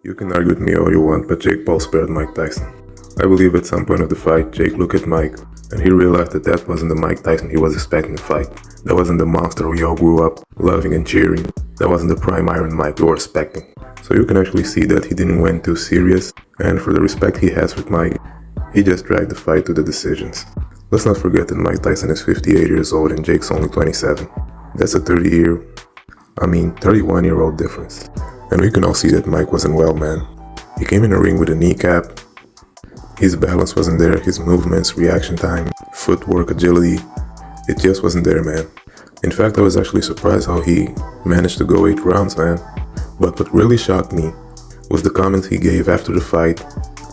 You can argue with me all you want, but Jake Paul spared Mike Tyson. I believe at some point of the fight, Jake looked at Mike, and he realized that that wasn't the Mike Tyson he was expecting to fight. That wasn't the monster we all grew up loving and cheering. That wasn't the prime Iron Mike we were expecting. So you can actually see that he didn't went too serious, and for the respect he has with Mike, he just dragged the fight to the decisions. Let's not forget that Mike Tyson is 58 years old and Jake's only 27. That's a 31-year-old difference. And we can all see that Mike wasn't well, man. He came in the ring with a kneecap. His balance wasn't there, his movements, reaction time, footwork, agility, it just wasn't there, man. In fact, I was actually surprised how he managed to go 8 rounds, man. But what really shocked me was the comments he gave after the fight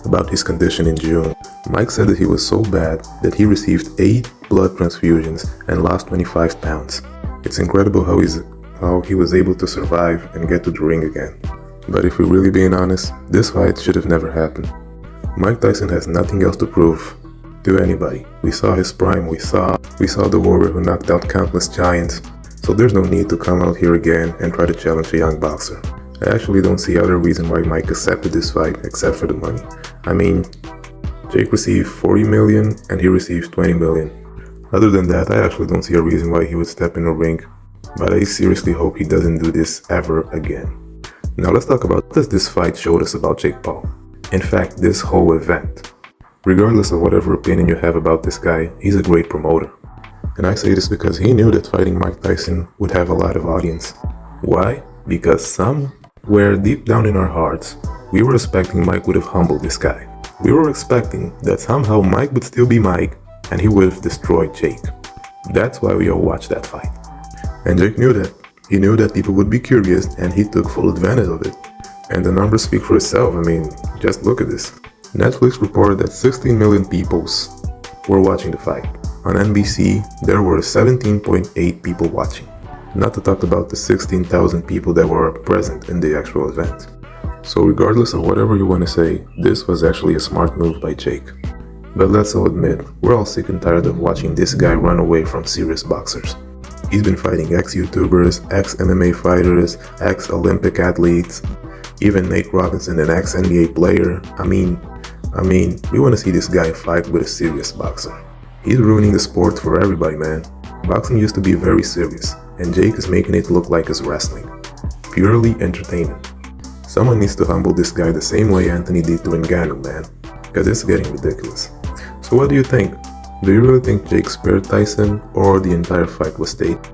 about his condition in June. Mike said that he was so bad that he received 8 blood transfusions and lost 25 pounds. It's incredible how he was able to survive and get to the ring again. But if we're really being honest, this fight should have never happened. Mike Tyson has nothing else to prove to anybody. We saw his prime, we saw the warrior who knocked out countless giants, so there's no need to come out here again and try to challenge a young boxer. I actually don't see other reason why Mike accepted this fight except for the money. I mean, Jake received 40 million and he received 20 million. Other than that, I actually don't see a reason why he would step in the ring, but I seriously hope he doesn't do this ever again. Now let's talk about what does this fight showed us about Jake Paul. In fact, this whole event. Regardless of whatever opinion you have about this guy, he's a great promoter. And I say this because he knew that fighting Mike Tyson would have a lot of audience. Why? Because somewhere deep down in our hearts, we were expecting Mike would have humbled this guy. We were expecting that somehow Mike would still be Mike and he would have destroyed Jake. That's why we all watched that fight. And Jake knew that. He knew that people would be curious and he took full advantage of it. And the numbers speak for itself. I mean, just look at this. Netflix reported that 16 million people were watching the fight. On NBC, there were 17.8 people watching. Not to talk about the 16,000 people that were present in the actual event. So regardless of whatever you want to say, this was actually a smart move by Jake. But let's all admit, we're all sick and tired of watching this guy run away from serious boxers. He's been fighting ex-YouTubers, ex-MMA fighters, ex-Olympic athletes, even Nate Robinson, an ex-NBA player. I mean, we want to see this guy fight with a serious boxer. He's ruining the sport for everybody, man. Boxing used to be very serious, and Jake is making it look like it's wrestling. Purely entertainment. Someone needs to humble this guy the same way Anthony did to Ngannou, man. Because it's getting ridiculous. So what do you think? Do you really think Jake spared Tyson, or the entire fight was staged?